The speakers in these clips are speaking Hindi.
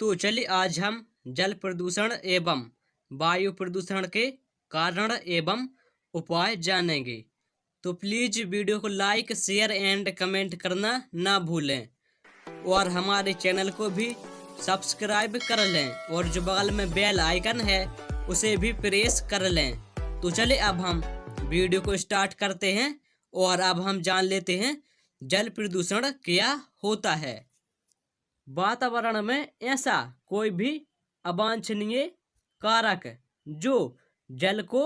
तो चलिए आज हम जल प्रदूषण एवं वायु प्रदूषण के कारण एवं उपाय जानेंगे। तो प्लीज वीडियो को लाइक शेयर एंड कमेंट करना ना भूलें और हमारे चैनल को भी सब्सक्राइब कर लें और जो बगल में बेल आइकन है उसे भी प्रेस कर लें। तो चलिए अब हम वीडियो को स्टार्ट करते हैं और अब हम जान लेते हैं जल प्रदूषण क्या होता है। वातावरण में ऐसा कोई भी अवांछनीय कारक जो जल को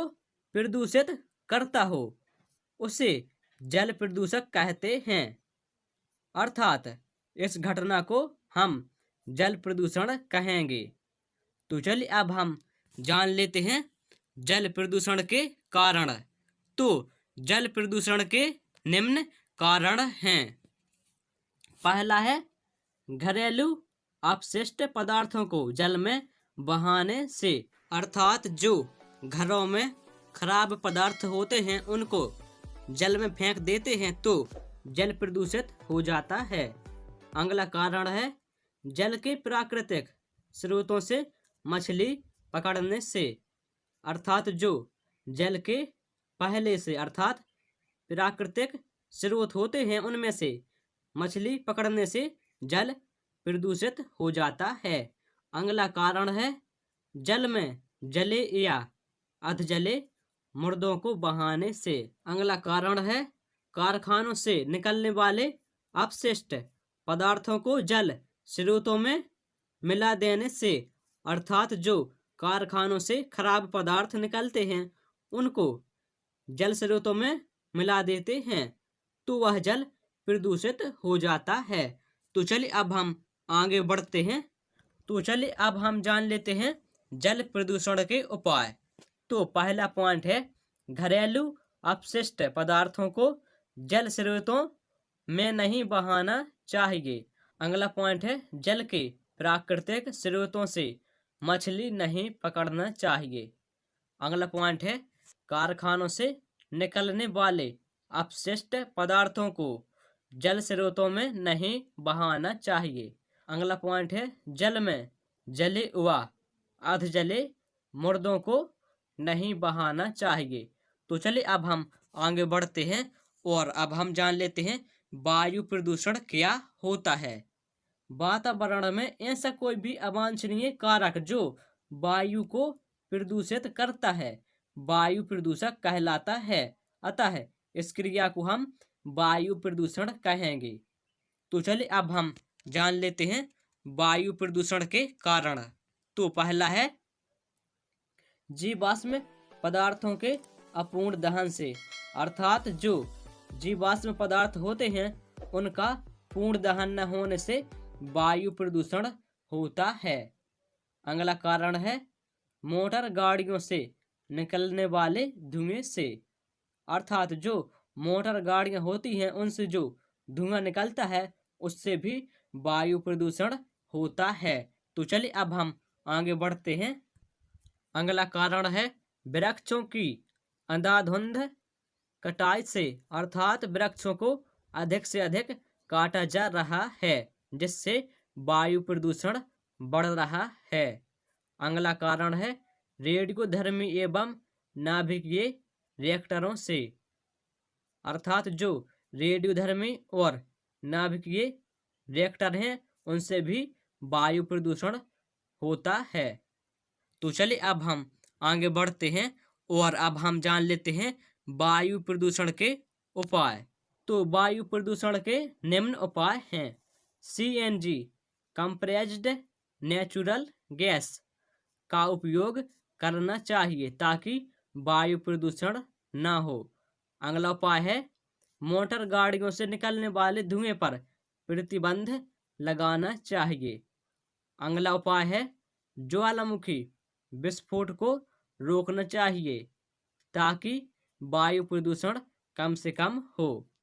प्रदूषित करता हो उसे जल प्रदूषक कहते हैं, अर्थात इस घटना को हम जल प्रदूषण कहेंगे। तो चलिए अब हम जान लेते हैं जल प्रदूषण के कारण। तो जल प्रदूषण के निम्न कारण हैं। पहला है घरेलू अपशिष्ट पदार्थों को जल में बहाने से, अर्थात जो घरों में खराब पदार्थ होते हैं उनको जल में फेंक देते हैं तो जल प्रदूषित हो जाता है। अगला कारण है जल के प्राकृतिक स्रोतों से मछली पकड़ने से, अर्थात जो जल के पहले से अर्थात प्राकृतिक स्रोत होते हैं उनमें से मछली पकड़ने से जल प्रदूषित हो जाता है। अगला कारण है जल में जले या अधजले मुर्दों को बहाने से। अगला कारण है कारखानों से निकलने वाले अपशिष्ट पदार्थों को जल स्रोतों में मिला देने से, अर्थात जो कारखानों से खराब पदार्थ निकलते हैं उनको जल स्रोतों में मिला देते हैं तो वह जल प्रदूषित हो जाता है। तो चलिए अब हम आगे बढ़ते हैं। तो चलिए अब हम जान लेते हैं जल प्रदूषण के उपाय। तो पहला पॉइंट है घरेलू अपशिष्ट पदार्थों को जल स्रोतों में नहीं बहाना चाहिए। अगला पॉइंट है जल के प्राकृतिक स्रोतों से मछली नहीं पकड़ना चाहिए। अगला पॉइंट है कारखानों से निकलने वाले अपशिष्ट पदार्थों को जल स्रोतों में नहीं बहाना चाहिए। अगला पॉइंट है जल में जले व अधजले मुर्दों को नहीं बहाना चाहिए। तो चलिए अब हम आगे बढ़ते हैं और अब हम जान लेते हैं वायु प्रदूषण क्या होता है। वातावरण में ऐसा कोई भी अवांछनीय कारक जो वायु को प्रदूषित करता है वायु प्रदूषक कहलाता है, अतः इस क्रिया को हम वायु प्रदूषण कहेंगे। तो चलिए अब हम जान लेते हैं वायु प्रदूषण के कारण। तो पहला है जीवाश्म पदार्थों के अपूर्ण दहन से, अर्थात जो जीवाश्म पदार्थ होते हैं उनका पूर्ण दहन न होने से वायु प्रदूषण होता है। अगला कारण है मोटर गाड़ियों से निकलने वाले धुएं से, अर्थात जो मोटर गाड़ियां होती हैं उनसे जो धुआं निकलता है उससे भी वायु प्रदूषण होता है। तो चलिए अब हम आगे बढ़ते हैं। अगला कारण है वृक्षों की अंधाधुंध कटाई से, अर्थात वृक्षों को अधिक से अधिक काटा जा रहा है जिससे वायु प्रदूषण बढ़ रहा है। अगला कारण है रेडियोधर्मी एवं नाभिकीय रिएक्टरों से, अर्थात जो रेडियोधर्मी और नाभिकीय रिएक्टर हैं उनसे भी वायु प्रदूषण होता है। तो चलिए अब हम आगे बढ़ते हैं और अब हम जान लेते हैं वायु प्रदूषण के उपाय। तो वायु प्रदूषण के निम्न उपाय हैं। सीएनजी कंप्रेस्ड नेचुरल गैस का उपयोग करना चाहिए ताकि वायु प्रदूषण ना हो। अगला उपाय है मोटर गाड़ियों से निकलने वाले धुएं पर प्रतिबंध लगाना चाहिए। अगला उपाय है ज्वालामुखी विस्फोट को रोकना चाहिए ताकि वायु प्रदूषण कम से कम हो।